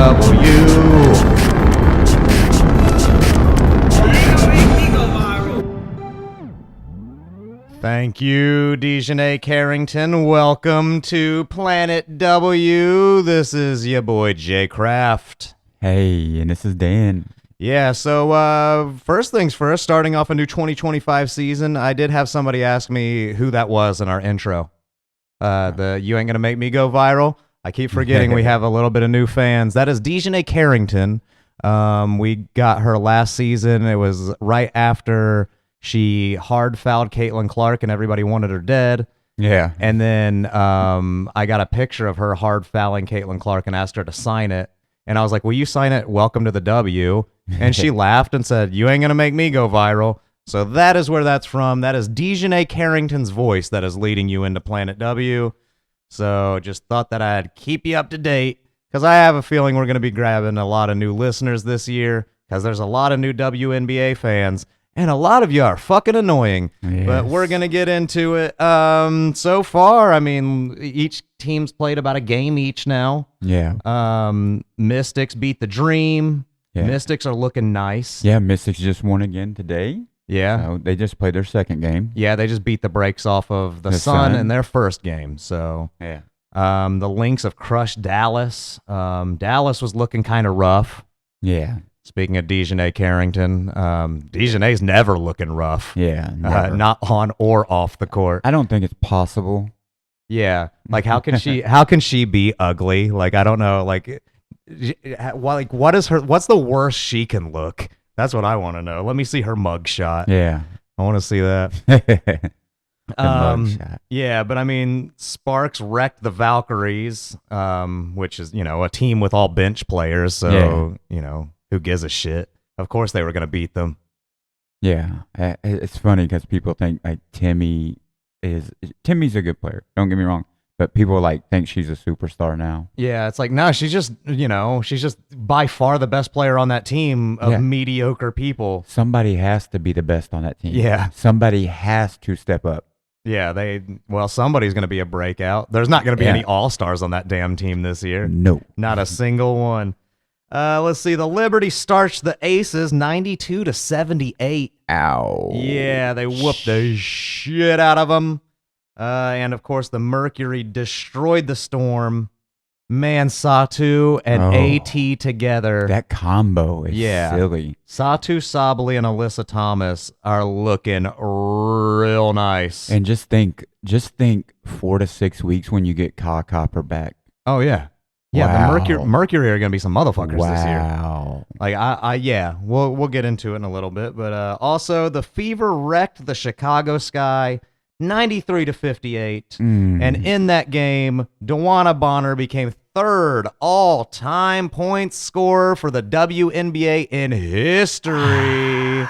W. Thank you, Dejanay Carrington. Welcome to Planet W. This is your boy, Jay Kraft. Hey, and this is Dan. Yeah, so first things first, starting off a new 2025 season, I did have somebody ask me who that was in our intro. The You Ain't Gonna Make Me Go Viral. I keep forgetting we have a little bit of new fans. That is Dejanay Carrington. We got her last season. It was right after she hard fouled Caitlin Clark and everybody wanted her dead. Yeah. And then I got a picture of her hard fouling Caitlin Clark and asked her to sign it. And I was like, will you sign it? Welcome to the W. And she laughed and said, you ain't going to make me go viral. So that is where that's from. That is Dejanay Carrington's voice that is leading you into Planet W. So just thought that I'd keep you up to date because I have a feeling we're going to be grabbing a lot of new listeners this year because there's a lot of new WNBA fans. And a lot of you are fucking annoying, but we're going to get into it. So far, I mean, each team's played about a game each now. Yeah. Mystics beat the Dream. Yeah. Mystics are looking nice. Yeah, Mystics just won again today. Yeah. So they just played their second game. Yeah, they just beat the brakes off of the Sun in their first game. So yeah. The Lynx have crushed Dallas. Dallas was looking kind of rough. Yeah. Speaking of Dejanay Carrington, Dejanay's never looking rough. Yeah. Not on or off the court. I don't think it's possible. Yeah. Like how can she be ugly? Like I don't know. Like what's the worst she can look? That's what I want to know. Let me see her mug shot. Yeah. I want to see that. Mug shot. Yeah, but I mean Sparks wrecked the Valkyries, which is, a team with all bench players, so who gives a shit? Of course they were going to beat them. Yeah. It's funny because people think like Timmy's a good player. Don't get me wrong. But people think she's a superstar now. Yeah, it's like, no, she's just by far the best player on that team of mediocre people. Somebody has to be the best on that team. Yeah. Somebody has to step up. Yeah, somebody's going to be a breakout. There's not going to be any all-stars on that damn team this year. No. Not a single one. Let's see. The Liberty starched the Aces 92-78. Ow. Yeah, they whooped the shit out of them. And of course, the Mercury destroyed the Storm. Man, Satu and AT together. That combo is silly. Satu Sabali and Alyssa Thomas are looking real nice. And just think 4 to 6 weeks when you get Ka Copper back. Oh yeah. Yeah, wow. The Mercury are going to be some motherfuckers this year. Wow. We'll get into it in a little bit, but also the Fever wrecked the Chicago Sky 93-58. And in that game, Dewana Bonner became third all-time points scorer for the WNBA in history,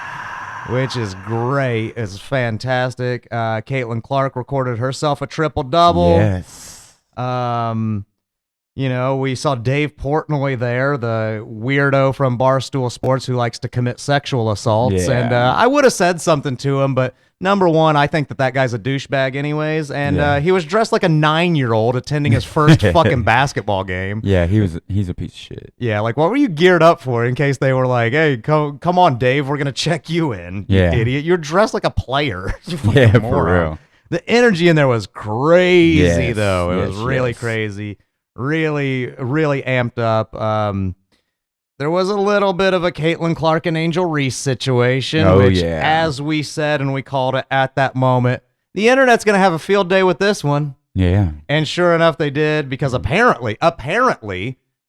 which is great. It's fantastic. Caitlin Clark recorded herself a triple-double. Yes. We saw Dave Portnoy there, the weirdo from Barstool Sports who likes to commit sexual assaults. Yeah. And I would have said something to him, but number one, I think that guy's a douchebag anyways. And he was dressed like a 9-year-old attending his first fucking basketball game. Yeah, he's a piece of shit. Yeah, like what were you geared up for in case they were like, hey, come on, Dave, we're going to check you in, you idiot. You're dressed like a player. Yeah, for real. The energy in there was crazy, though. It was really crazy. Really, really amped up. There was a little bit of a Caitlin Clark and Angel Reese situation, as we said and we called it at that moment. The internet's going to have a field day with this one. Yeah. And sure enough, they did, because apparently,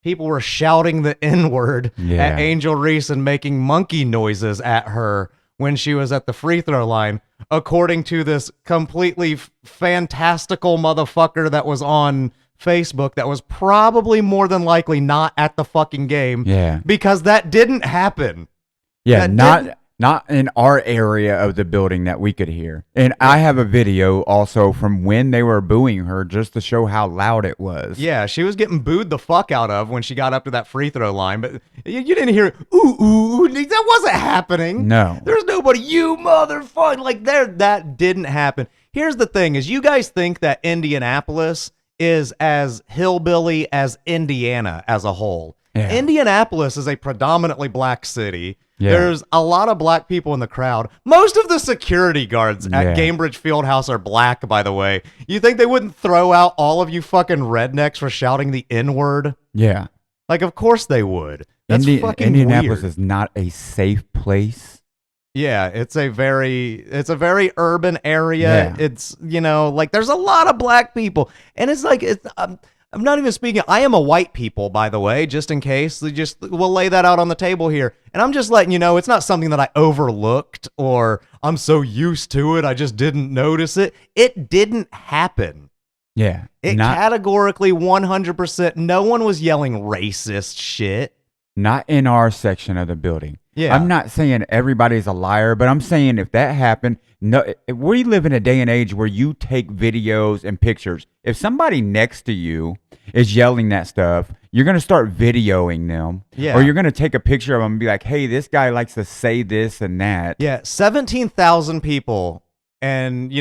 people were shouting the N-word at Angel Reese and making monkey noises at her when she was at the free throw line, according to this completely fantastical motherfucker that was on Facebook that was probably more than likely not at the fucking game. Yeah. Because that didn't happen. Yeah, not in our area of the building that we could hear. And I have a video also from when they were booing her just to show how loud it was. Yeah, she was getting booed the fuck out of when she got up to that free throw line, but you didn't hear, ooh, that wasn't happening. No. There's nobody, you motherfucker, that didn't happen. Here's the thing, is you guys think that Indianapolis is as hillbilly as Indiana as a whole. Yeah. Indianapolis is a predominantly black city. Yeah. There's a lot of black people in the crowd. Most of the security guards at Gainbridge Fieldhouse are black, by the way. You think they wouldn't throw out all of you fucking rednecks for shouting the N-word? Yeah. Like, of course they would. That's fucking Indianapolis weird. is not a safe place. Yeah, it's a very urban area. Yeah. It's, like there's a lot of black people. And it's like, I'm not even speaking. I am a white people, by the way, just in case. We'll lay that out on the table here. And I'm just letting you know, it's not something that I overlooked or I'm so used to it, I just didn't notice it. It didn't happen. Yeah. Categorically 100%. No one was yelling racist shit. Not in our section of the building. Yeah. I'm not saying everybody's a liar, but I'm saying if that happened, no, we live in a day and age where you take videos and pictures. If somebody next to you is yelling that stuff, you're going to start videoing them. Yeah. Or you're going to take a picture of them and be like, hey, this guy likes to say this and that. Yeah. 17,000 people. And,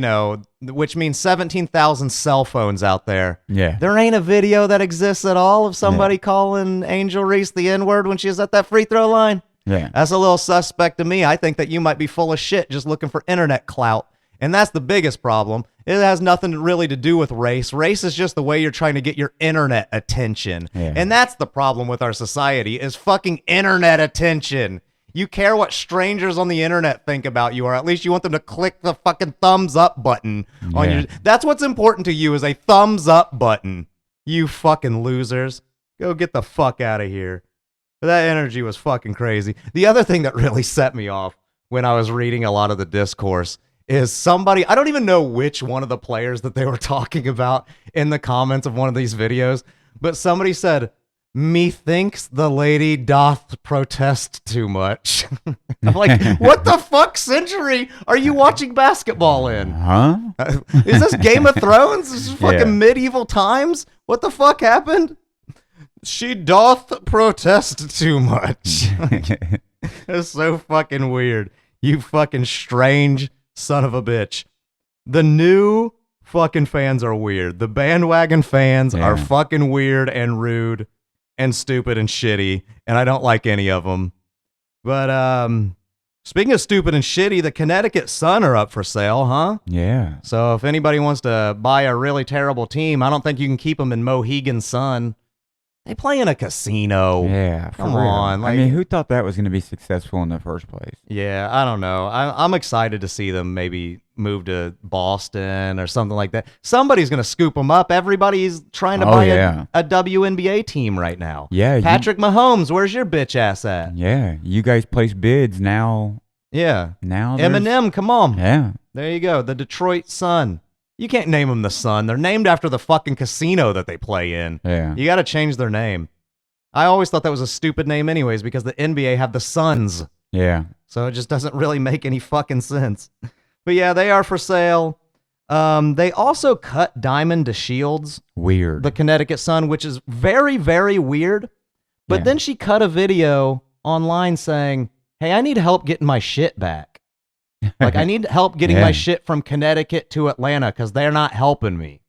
which means 17,000 cell phones out there. Yeah. There ain't a video that exists at all of somebody calling Angel Reese the N-word when she was at that free throw line. Yeah. That's a little suspect to me. I think that you might be full of shit just looking for internet clout. And that's the biggest problem. It has nothing really to do with race. Race is just the way you're trying to get your internet attention. Yeah. And that's the problem with our society is fucking internet attention. You care what strangers on the internet think about you, or at least you want them to click the fucking thumbs up button on your. That's what's important to you is a thumbs up button. You fucking losers. Go get the fuck out of here. But that energy was fucking crazy. The other thing that really set me off when I was reading a lot of the discourse is somebody, I don't even know which one of the players that they were talking about in the comments of one of these videos, but somebody said, methinks the lady doth protest too much. I'm like, what the fuck century are you watching basketball in? Huh? Is this Game of Thrones? This is fucking medieval times? What the fuck happened? She doth protest too much. It's so fucking weird. You fucking strange son of a bitch. The new fucking fans are weird. The bandwagon fans are fucking weird and rude and stupid and shitty, and I don't like any of them. But speaking of stupid and shitty, the Connecticut Sun are up for sale, huh? Yeah. So if anybody wants to buy a really terrible team, I don't think you can keep them in Mohegan Sun. They play in a casino. Yeah. Come on. I mean, who thought that was going to be successful in the first place? Yeah, I don't know. I'm excited to see them maybe move to Boston or something like that. Somebody's going to scoop them up. Everybody's trying to buy a WNBA team right now. Yeah. Patrick Mahomes, where's your bitch ass at? Yeah. You guys place bids now. Yeah. Now Eminem, come on. Yeah. There you go. The Detroit Sun. You can't name them the Sun. They're named after the fucking casino that they play in. Yeah. You got to change their name. I always thought that was a stupid name anyways because the NBA have the Suns. Yeah. So it just doesn't really make any fucking sense. But yeah, they are for sale. They also cut Diamond to Shields. Weird. The Connecticut Sun, which is very, very weird. But then she cut a video online saying, hey, I need help getting my shit back. Like, I need help getting my shit from Connecticut to Atlanta because they're not helping me.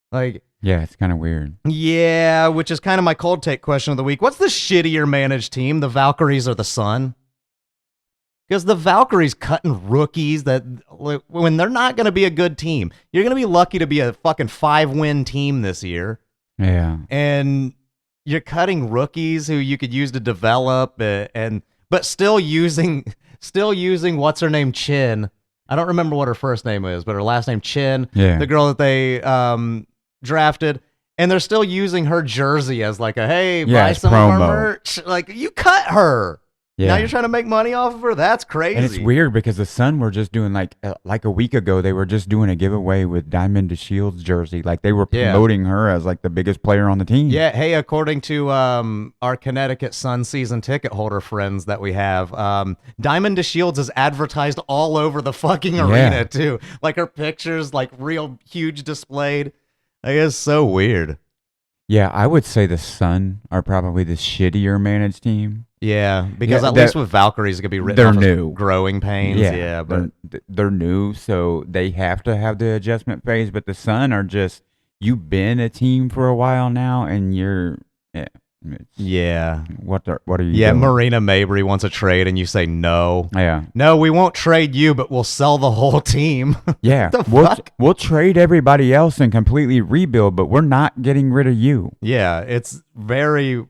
Like, yeah, it's kind of weird. Yeah, which is kind of my cold take question of the week. What's the shittier managed team, the Valkyries or the Sun? Because the Valkyries cutting rookies that when they're not going to be a good team. You're going to be lucky to be a fucking 5-win team this year. Yeah. And you're cutting rookies who you could use to develop but still using what's her name, Chin. I don't remember what her first name is, but her last name Chin, the girl that they drafted, and they're still using her jersey as like a buy some of our merch. Like, you cut her. Yeah. Now you're trying to make money off of her? That's crazy. And it's weird because the Sun were just doing like a week ago, they were just doing a giveaway with Diamond to Shields jersey. Like they were promoting her as like the biggest player on the team. Yeah. Hey, according to our Connecticut Sun season ticket holder friends that we have, Diamond to Shields is advertised all over the fucking arena too. Like her pictures, like real huge displayed. Like, it's so weird. Yeah, I would say the Sun are probably the shittier managed team. Yeah, because at least with Valkyries, it could be written they're off new. As growing pains. Yeah, but they're new, so they have to have the adjustment phase. But the Sun are just, you've been a team for a while now, and Yeah. What are you Yeah, doing? Marina Mabry wants a trade, and you say no. Yeah. No, we won't trade you, but we'll sell the whole team. Yeah. What the fuck? We'll trade everybody else and completely rebuild, but we're not getting rid of you. Yeah, it's very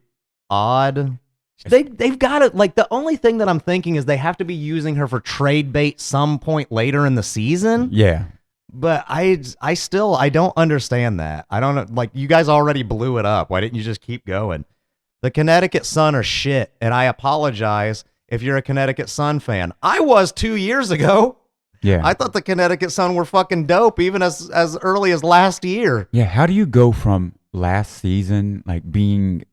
odd. They've got it. Like, the only thing that I'm thinking is they have to be using her for trade bait some point later in the season. Yeah. But I don't understand that. I don't know. Like, you guys already blew it up. Why didn't you just keep going? The Connecticut Sun are shit, and I apologize if you're a Connecticut Sun fan. I was 2 years ago. Yeah. I thought the Connecticut Sun were fucking dope, even as early as last year. Yeah. How do you go from last season, like being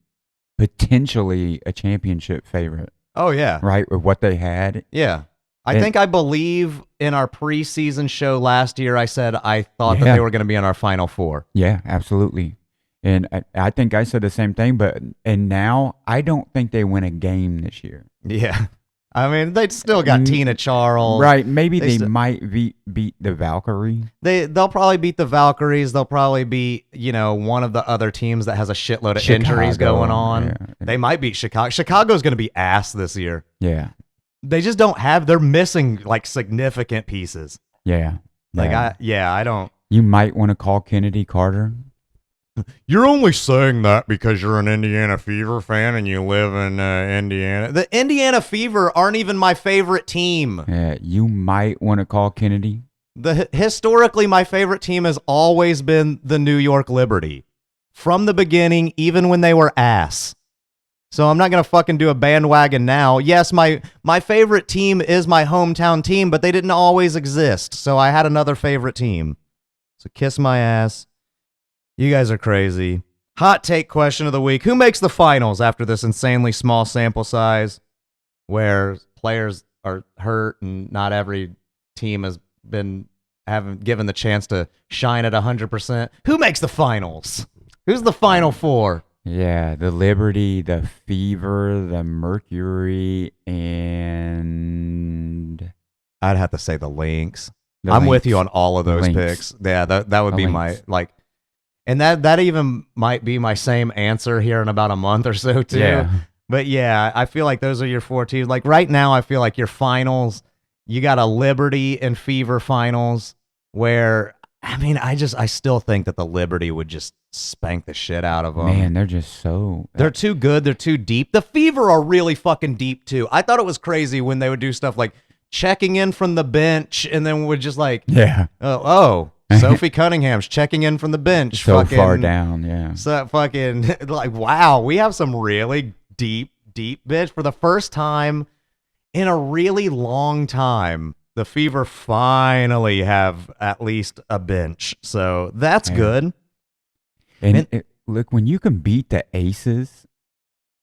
potentially a championship favorite, Oh, yeah. right, with what they had? Yeah. I believe in our preseason show last year, I said I thought that they were going to be in our Final Four. Yeah, absolutely. And I think I said the same thing, and now I don't think they win a game this year. Yeah. I mean, they still got Tina Charles. Right. Maybe they might beat the Valkyrie. They'll probably beat the Valkyries. They'll probably beat, one of the other teams that has a shitload of injuries going on. Yeah. They might beat Chicago. Chicago's going to be ass this year. Yeah. They just they're missing like significant pieces. Yeah. Like, I don't. You might want to call Kennedy Carter. You're only saying that because you're an Indiana Fever fan and you live in Indiana. The Indiana Fever aren't even my favorite team. Yeah, you might want to call Kennedy. Historically, my favorite team has always been the New York Liberty. From the beginning, even when they were ass. So I'm not going to fucking do a bandwagon now. Yes, my favorite team is my hometown team, but they didn't always exist. So I had another favorite team. So kiss my ass. You guys are crazy. Hot take question of the week. Who makes the finals after this insanely small sample size where players are hurt and not every team has haven't given the chance to shine at 100%? Who makes the finals? Who's the Final Four? Yeah, the Liberty, the Fever, the Mercury, and I'd have to say the Lynx. I'm with you on all of those picks. Yeah, that would be my and that even might be my same answer here in about a month or so too. Yeah. But yeah, I feel like those are your four teams. Like right now, I feel like your finals, you got a Liberty and Fever finals where, I mean, I still think that the Liberty would just spank the shit out of them. Man, they're just they're too good. They're too deep. The Fever are really fucking deep too. I thought it was crazy when they would do stuff like checking in from the bench and then would just like, Sophie Cunningham's checking in from the bench. So far down, yeah. So fucking like, wow, we have some really deep bench for the first time in a really long time. The Fever finally have at least a bench, so that's good. And look, when you can beat the Aces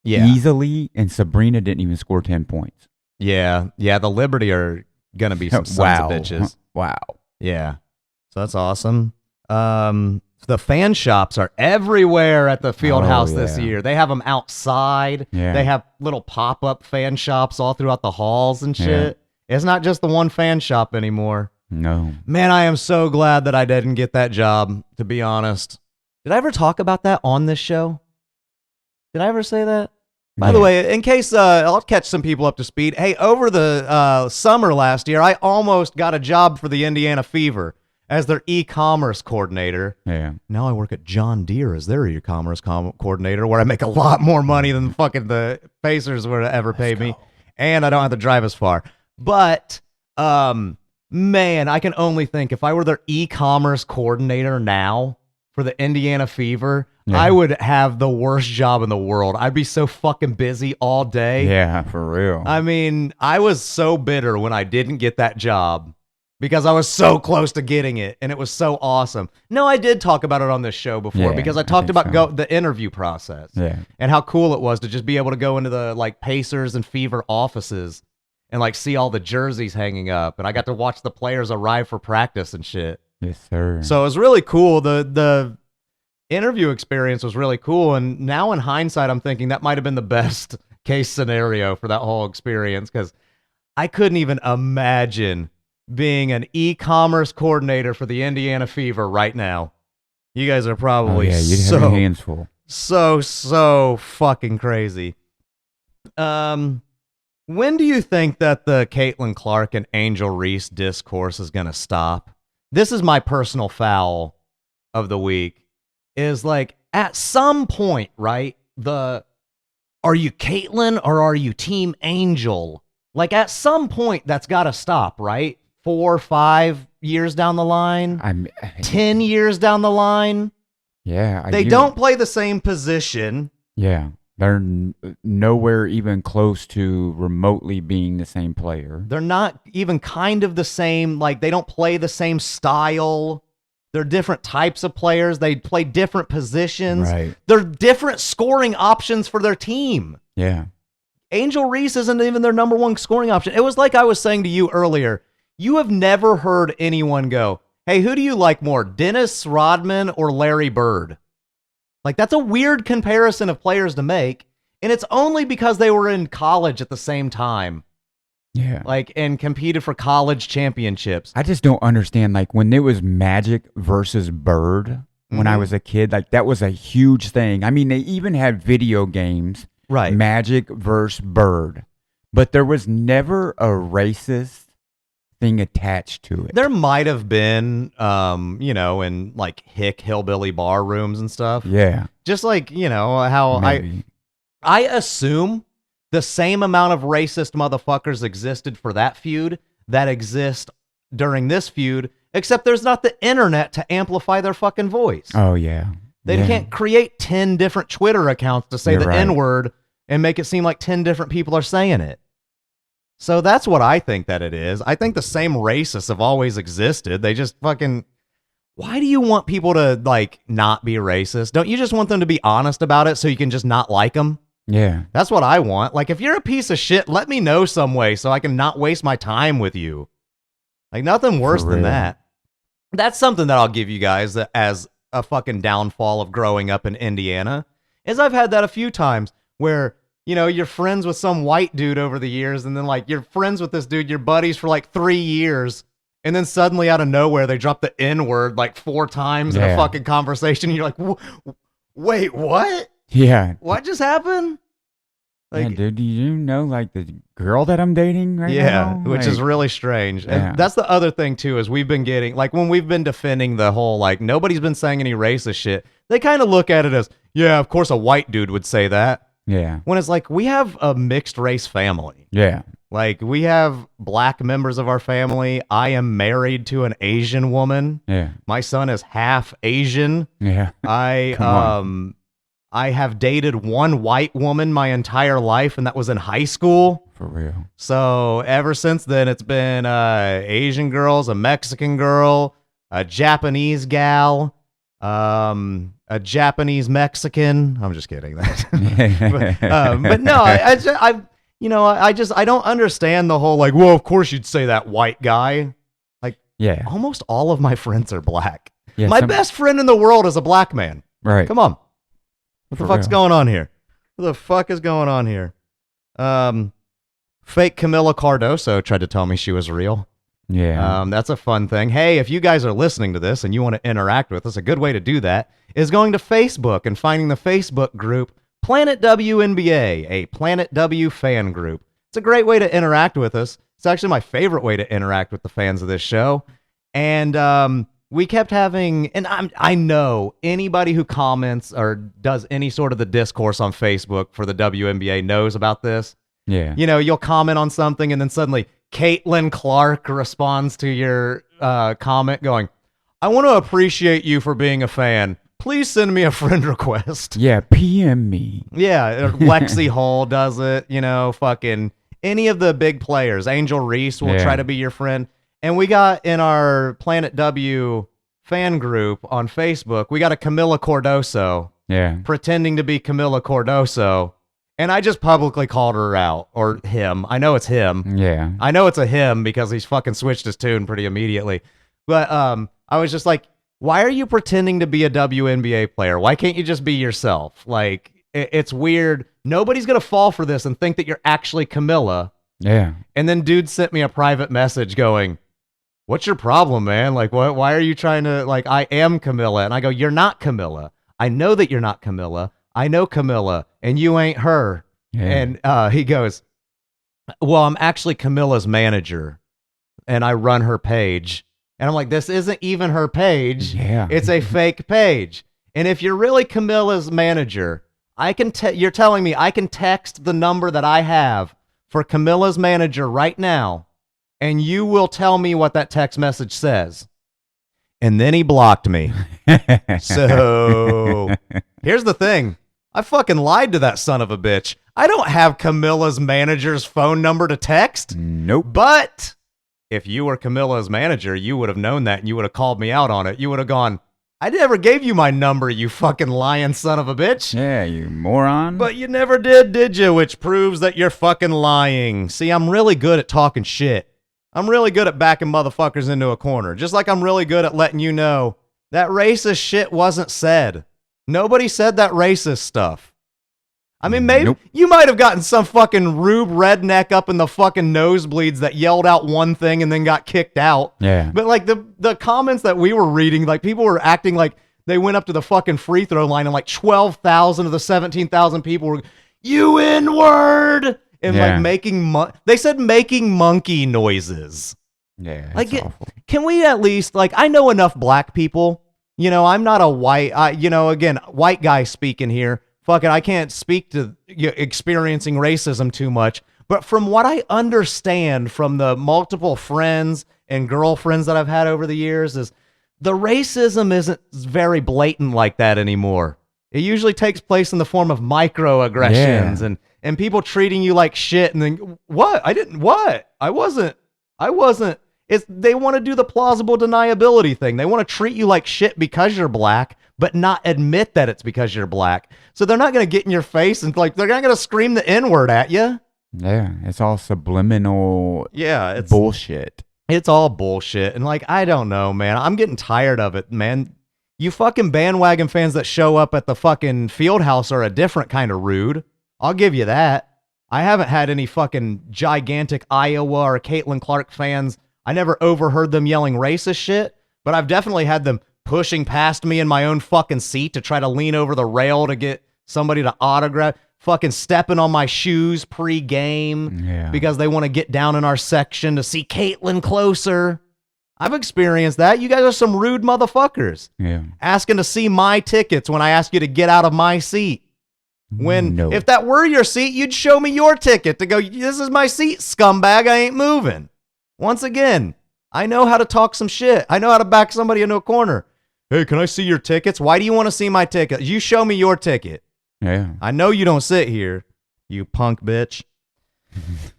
easily, and Sabrina didn't even score 10 points. Yeah, the Liberty are gonna be some sons of bitches. Wow. Yeah. So that's awesome. The fan shops are everywhere at the Fieldhouse this year. They have them outside. Yeah. They have little pop-up fan shops all throughout the halls and shit. Yeah. It's not just the one fan shop anymore. No. Man, I am so glad that I didn't get that job, to be honest. Did I ever talk about that on this show? Did I ever say that? By the way, in case I'll catch some people up to speed. Hey, over the summer last year, I almost got a job for the Indiana Fever as their e-commerce coordinator. Yeah. Now I work at John Deere as their e-commerce coordinator, where I make a lot more money than fucking the Pacers would ever pay me, and I don't have to drive as far. But man, I can only think if I were their e-commerce coordinator now for the Indiana Fever, I would have the worst job in the world. I'd be so fucking busy all day. Yeah, for real. I mean, I was so bitter when I didn't get that job because I was so close to getting it, and it was so awesome. No, I did talk about it on this show before because I talked about the interview process and how cool it was to just be able to go into the like Pacers and Fever offices and like see all the jerseys hanging up, and I got to watch the players arrive for practice and shit. Yes, sir. So it was really cool. The interview experience was really cool, and now in hindsight, I'm thinking that might have been the best case scenario for that whole experience because I couldn't even imagine being an e-commerce coordinator for the Indiana Fever right now. You guys are probably you'd have your hands full. So fucking crazy. When do you think that the Caitlin Clark and Angel Reese discourse is going to stop? This is my personal foul of the week. Is like at some point, right? Are you Caitlin or are you Team Angel? Like at some point, that's got to stop, right? 4 or 5 years down the line, 10 years down the line. Yeah, they don't play the same position. Yeah. They're nowhere even close to remotely being the same player. They're not even kind of the same. Like, they don't play the same style. They're different types of players. They play different positions. Right. They're different scoring options for their team. Yeah. Angel Reese isn't even their number one scoring option. It was like I was saying to you earlier. You have never heard anyone go, hey, who do you like more, Dennis Rodman or Larry Bird? Like, that's a weird comparison of players to make, and it's only because they were in college at the same time. Yeah. Like, and competed for college championships. I just don't understand, like, when it was Magic versus Bird when I was a kid, like, that was a huge thing. I mean, they even had video games, right? Magic versus Bird, but there was never a racist thing attached to it. There might have been, in like hick hillbilly bar rooms and stuff. Yeah. Just like, how Maybe. I assume the same amount of racist motherfuckers existed for that feud that exist during this feud, except there's not the internet to amplify their fucking voice. Oh, yeah. They can't create 10 different Twitter accounts to say the N-word and make it seem like 10 different people are saying it. So that's what I think that it is. I think the same racists have always existed. They just fucking... Why do you want people to, like, not be racist? Don't you just want them to be honest about it so you can just not like them? Yeah. That's what I want. Like, if you're a piece of shit, let me know some way so I can not waste my time with you. Like, nothing worse than that. That's something that I'll give you guys as a fucking downfall of growing up in Indiana, is I've had that a few times where... you're friends with some white dude over the years, and then, like, you're friends with this dude, you're buddies for, like, 3 years, and then suddenly, out of nowhere, they drop the N-word, like, 4 times in a fucking conversation, and you're like, wait, what? Yeah. What just happened? Like, yeah, dude, do you know, like, the girl that I'm dating right now? Yeah, which is really strange. Yeah. And that's the other thing, too, is we've been getting, like, when we've been defending the whole, like, nobody's been saying any racist shit, they kind of look at it as, yeah, of course a white dude would say that. Yeah. When it's like, we have a mixed race family. Yeah. Like, we have black members of our family. I am married to an Asian woman. Yeah. My son is half Asian. Yeah. I have dated one white woman my entire life, and that was in high school. For real. So ever since then, it's been Asian girls, a Mexican girl, a Japanese gal, a Japanese Mexican. I'm just kidding. But no, I don't understand the whole, like, well, of course you'd say that, white guy. Like, yeah, almost all of my friends are black. Yeah, my best friend in the world is a black man. Right. Come on. What the fuck's going on here? What the fuck is going on here? Fake Camila Cardoso tried to tell me she was real. Yeah. That's a fun thing. Hey, if you guys are listening to this and you want to interact with us, a good way to do that is going to Facebook and finding the Facebook group Planet WNBA, a Planet W fan group. It's a great way to interact with us. It's actually my favorite way to interact with the fans of this show. And we kept having, and I know anybody who comments or does any sort of the discourse on Facebook for the WNBA knows about this. Yeah. You'll comment on something and then suddenly Caitlin Clark responds to your comment going, I want to appreciate you for being a fan. Please send me a friend request. Yeah, PM me. Yeah, Lexi Hall does it. Fucking any of the big players. Angel Reese will try to be your friend. And we got in our Planet W fan group on Facebook, we got a Camila Cardoso pretending to be Camila Cardoso. And I just publicly called her out, or him. I know it's him. Yeah. I know it's a him because he's fucking switched his tune pretty immediately. But I was just like, why are you pretending to be a WNBA player? Why can't you just be yourself? Like, it's weird. Nobody's going to fall for this and think that you're actually Camila. Yeah. And then dude sent me a private message going, what's your problem, man? Like, why are you trying to, like, I am Camila. And I go, you're not Camila. I know that you're not Camila. I know Camilla, and you ain't her. Yeah. And he goes, well, I'm actually Camilla's manager, and I run her page. And I'm like, this isn't even her page. Yeah. It's a fake page. And if you're really Camilla's manager, you're telling me I can text the number that I have for Camilla's manager right now, and you will tell me what that text message says. And then he blocked me. So here's the thing. I fucking lied to that son of a bitch. I don't have Camilla's manager's phone number to text. Nope. But if you were Camilla's manager, you would have known that and you would have called me out on it. You would have gone, I never gave you my number, you fucking lying son of a bitch. Yeah, you moron. But you never did you? Which proves that you're fucking lying. See, I'm really good at talking shit. I'm really good at backing motherfuckers into a corner. Just like I'm really good at letting you know that racist shit wasn't said. Nobody said that racist stuff. I mean, maybe you might have gotten some fucking rube redneck up in the fucking nosebleeds that yelled out one thing and then got kicked out. Yeah. But like the comments that we were reading, like people were acting like they went up to the fucking free throw line and like 12,000 of the 17,000 people were, you N-word! And like making, they said making monkey noises. Yeah. Like, can we at least, like, I know enough black people. You know, I'm not a white, again, white guy speaking here. Fuck it, I can't speak to experiencing racism too much. But from what I understand from the multiple friends and girlfriends that I've had over the years is the racism isn't very blatant like that anymore. It usually takes place in the form of microaggressions and people treating you like shit and then, I wasn't. They want to do the plausible deniability thing. They want to treat you like shit because you're black, but not admit that it's because you're black. So they're not going to get in your face and like, they're not going to scream the N-word at you. Yeah, it's all subliminal it's bullshit. It's all bullshit. And like, I don't know, man. I'm getting tired of it, man. You fucking bandwagon fans that show up at the fucking Fieldhouse are a different kind of rude. I'll give you that. I haven't had any fucking gigantic Iowa or Caitlin Clark fans. I never overheard them yelling racist shit, but I've definitely had them pushing past me in my own fucking seat to try to lean over the rail to get somebody to autograph, fucking stepping on my shoes pre-game because they want to get down in our section to see Caitlin closer. I've experienced that. You guys are some rude motherfuckers. Yeah. Asking to see my tickets when I ask you to get out of my seat. If that were your seat, you'd show me your ticket to go, this is my seat, scumbag, I ain't moving. Once again, I know how to talk some shit. I know how to back somebody into a corner. Hey, can I see your tickets? Why do you want to see my ticket? You show me your ticket. Yeah. I know you don't sit here, you punk bitch.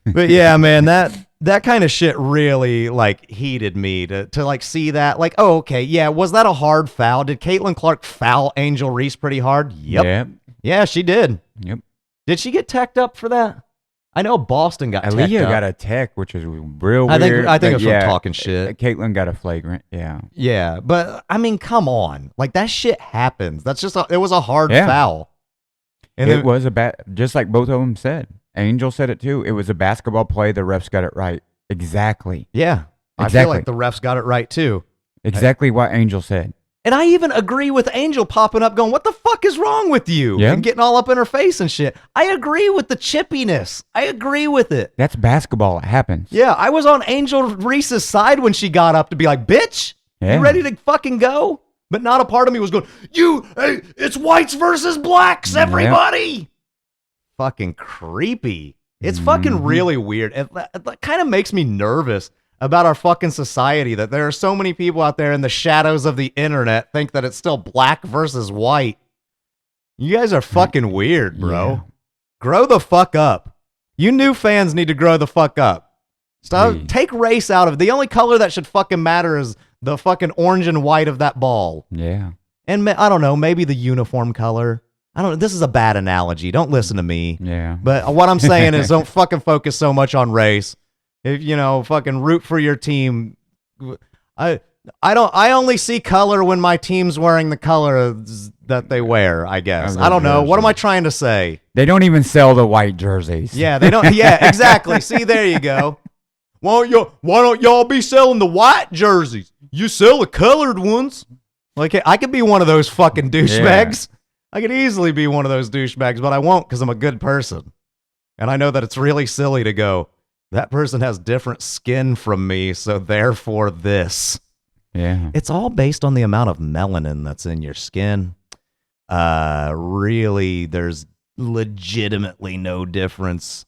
But yeah, man, that kind of shit really like heated me to like see that. Like, oh, okay, yeah, was that a hard foul? Did Caitlin Clark foul Angel Reese pretty hard? Yep. Yeah, she did. Yep. Did she get teched up for that? I know Boston got teched up. Aaliyah got a tech, which was real weird. I think it was from talking shit. Caitlin got a flagrant, yeah. Yeah, but I mean, come on. Like, that shit happens. That's just, it was a hard foul. And it was just like both of them said. Angel said it too. It was a basketball play. The refs got it right. Exactly. Yeah. Exactly. I feel like the refs got it right too. Exactly what Angel said. And I even agree with Angel popping up going, what the fuck is wrong with you? Yeah. And getting all up in her face and shit. I agree with the chippiness. I agree with it. That's basketball. It happens. Yeah, I was on Angel Reese's side when she got up to be like, bitch, you ready to fucking go? But not a part of me was going, hey, it's whites versus blacks, everybody. Fucking creepy. It's fucking really weird. It kind of makes me nervous about our fucking society, that there are so many people out there in the shadows of the internet think that it's still black versus white. You guys are fucking weird, bro. Yeah. Grow the fuck up. You new fans need to grow the fuck up. Stop. Take race out of it. The only color that should fucking matter is the fucking orange and white of that ball. Yeah. And I don't know, maybe the uniform color. I don't know. This is a bad analogy. Don't listen to me. Yeah. But what I'm saying is don't fucking focus so much on race. If fucking root for your team. I only see color when my team's wearing the color that they wear, I guess. I don't know. What am I trying to say? They don't even sell the white jerseys. Yeah, they don't. Yeah, exactly. See, there you go. Why don't y'all be selling the white jerseys? You sell the colored ones. Like, I could be one of those fucking douchebags. I could easily be one of those douchebags, but I won't because I'm a good person. And I know that it's really silly to go, that person has different skin from me, so therefore this. Yeah. It's all based on the amount of melanin that's in your skin. Really, there's legitimately no difference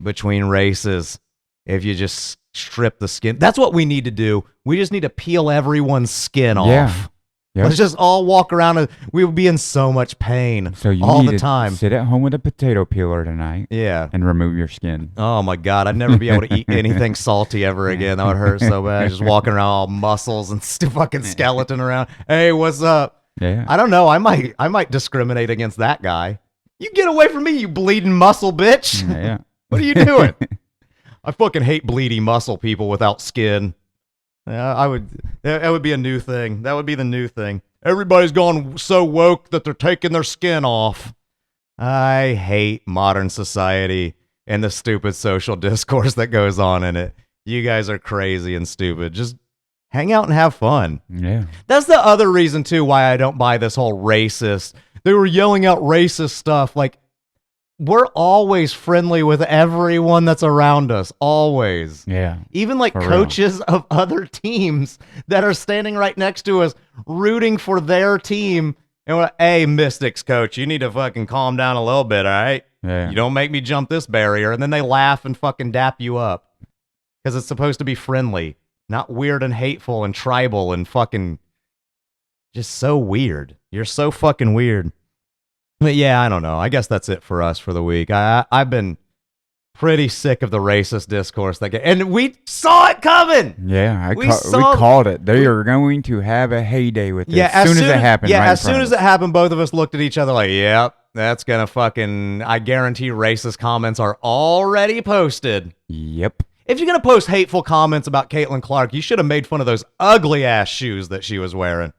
between races if you just strip the skin. That's what we need to do. We just need to peel everyone's skin off. Yep. Let's just all walk around and we would be in so much pain So you all need the to time. sit at home with a potato peeler tonight Yeah. and remove your skin. Oh my God. I'd never be able to eat anything salty ever again. That would hurt so bad. Just walking around all muscles and fucking skeleton around. Hey, what's up? Yeah. I don't know. I might discriminate against that guy. You get away from me, you bleeding muscle bitch. Yeah. What are you doing? I fucking hate bleedy muscle people without skin. That would be a new thing. That would be the new thing. Everybody's gone so woke that they're taking their skin off. I hate modern society and the stupid social discourse that goes on in it. You guys are crazy and stupid. Just hang out and have fun. Yeah. That's the other reason, too, why I don't buy this whole racist. They were yelling out racist stuff. Like, we're always friendly with everyone that's around us. Always. Yeah. Even like For coaches of other teams that are standing right next to us, rooting for their team. And we're like, hey, Mystics coach, you need to fucking calm down a little bit, all right? Yeah. You don't make me jump this barrier. And then they laugh and fucking dap you up. Because it's supposed to be friendly, not weird and hateful and tribal and fucking just so weird. You're so fucking weird. But yeah, I don't know. I guess that's it for us for the week. I've been pretty sick of the racist discourse and we saw it coming. Yeah, We we saw- called it. They are going to have a heyday with this. Yeah, as soon as it happened. Yeah, right as soon as it happened, both of us looked at each other like, "Yep, that's gonna fucking." I guarantee racist comments are already posted. Yep. If you're gonna post hateful comments about Caitlin Clark, you should have made fun of those ugly ass shoes that she was wearing.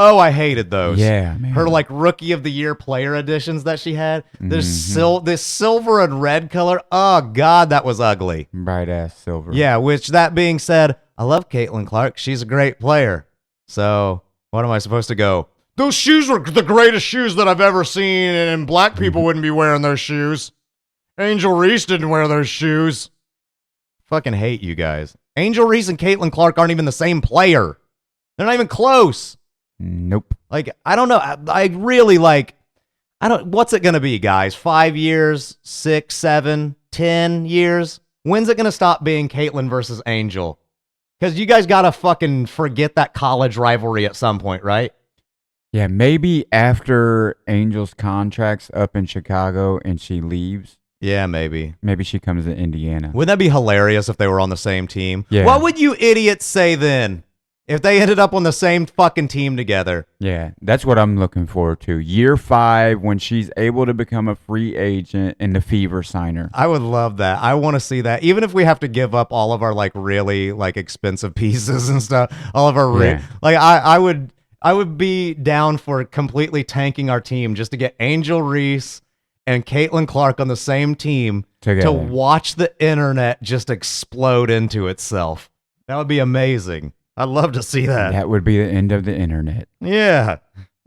Oh, I hated those. Yeah, man. Her like rookie of the year player editions that she had. This Mhm. this silver and red color. Oh God, that was ugly. Bright ass silver. Yeah, which that being said, I love Caitlin Clark. She's a great player. So what am I supposed to go? Those shoes were the greatest shoes that I've ever seen, and black people wouldn't be wearing those shoes. Angel Reese didn't wear those shoes. Fucking hate you guys. Angel Reese and Caitlin Clark aren't even the same player. They're not even close. Nope. Like, I don't know. I really like, what's it going to be, guys? 5 years, 6, 7, 10 years? When's it going to stop being Caitlyn versus Angel? Because you guys got to fucking forget that college rivalry at some point, right? Yeah, maybe after Angel's contract's up in Chicago and she leaves, Yeah, maybe. maybe she comes to Indiana. Wouldn't that be hilarious if they were on the same team? Yeah. What would you idiots say then? If they ended up on the same fucking team together. Yeah, that's what I'm looking forward to. Year 5, when she's able to become a free agent and the Fever signer. I would love that. I want to see that. Even if we have to give up all of our like really like expensive pieces and stuff, all of our Yeah. like I would be down for completely tanking our team just to get Angel Reese and Caitlin Clark on the same team Together. to watch the internet just explode into itself. That would be amazing. I'd love to see that. That would be the end of the internet. Yeah.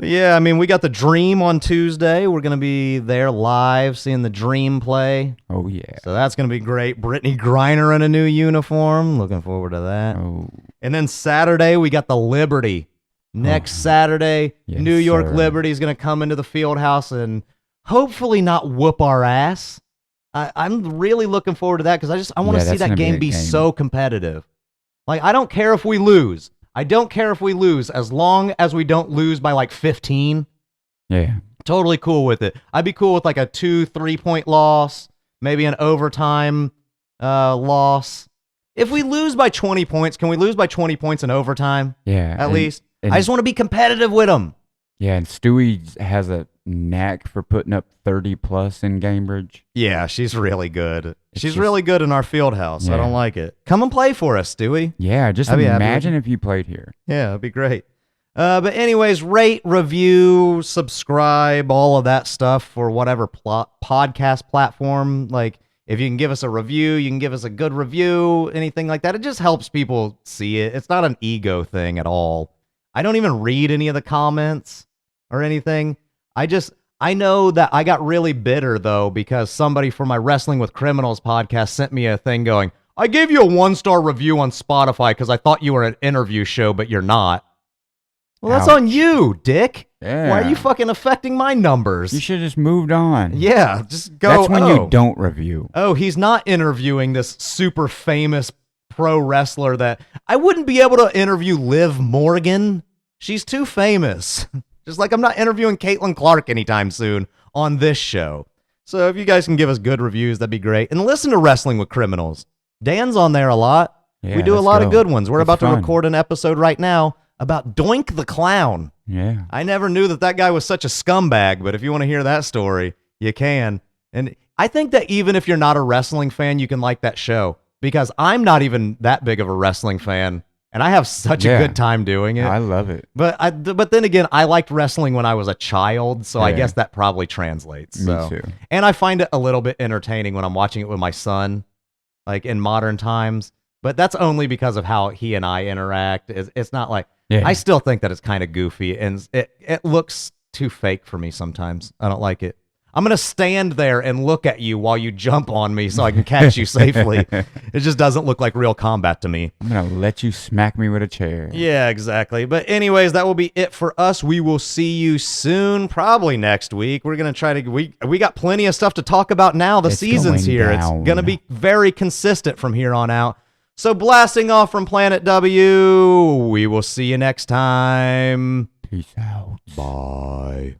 Yeah, I mean, we got the Dream on Tuesday. We're going to be there live seeing the Dream play. Oh, yeah. So that's going to be great. Brittany Griner in a new uniform. Looking forward to that. Oh, And then Saturday, we got the Liberty. Next Saturday, Yes, New York sir. Liberty is going to come into the Fieldhouse and hopefully not whoop our ass. I'm really looking forward to that because I want to Yeah, see that's that gonna be game a be game. so competitive. Like, I don't care if we lose. I don't care if we lose as long as we don't lose by like 15. yeah. Totally cool with it. I'd be cool with like a 2-3 point loss, maybe an overtime loss. If we lose by 20 points, can we lose by 20 points in overtime Yeah. at least? and- I just want to be competitive with them. Yeah, and Stewie has a knack for putting up 30 plus in Gainbridge. Yeah, she's really good. She's just- really good in our field house. I Yeah. don't like it. Come and play for us, Stewie. Yeah, just I'd be happy with imagine if you played here. Yeah, it'd be great. But anyways, rate, review, subscribe, all of that stuff for whatever podcast platform. Like, if you can give us a review, you can give us a good review, anything like that. It just helps people see it. It's not an ego thing at all. I don't even read any of the comments or anything. I know that I got really bitter though because somebody from my Wrestling with Criminals podcast sent me a thing going, I gave you a 1-star review on Spotify because I thought you were an interview show, but you're not. Well, that's on you, dick. Yeah. Why are you fucking affecting my numbers? You should have just moved on. Yeah, just go. That's when you don't review. Oh, he's not interviewing this super famous pro wrestler that I wouldn't be able to interview Liv Morgan. She's too famous. Just like I'm not interviewing Caitlin Clark anytime soon on this show. So if you guys can give us good reviews, that'd be great. And listen to Wrestling with Criminals. Dan's on there a lot. Yeah, we do a lot of good ones. We're It's about fun. to record an episode right now about Doink the Clown. Yeah. I never knew that guy was such a scumbag, but if you want to hear that story, you can. And I think that even if you're not a wrestling fan, you can like that show because I'm not even that big of a wrestling fan, and I have such a good time doing it. I love it. But then again, I liked wrestling when I was a child, so I Yeah. guess that probably translates. Me So. too. And I find it a little bit entertaining when I'm watching it with my son, like in modern times. But that's only because of how he and I interact. It's not like Yeah. I still think that it's kind of goofy and it looks too fake for me sometimes. I don't like it. I'm going to stand there and look at you while you jump on me so I can catch you safely. It just doesn't look like real combat to me. I'm going to let you smack me with a chair. Yeah, exactly. But anyways, that will be it for us. We will see you soon, probably next week. We're going to try to we got plenty of stuff to talk about now. The It's season's going here. down. It's going to be very consistent from here on out. So blasting off from Planet W, we will see you next time. Peace out. Bye.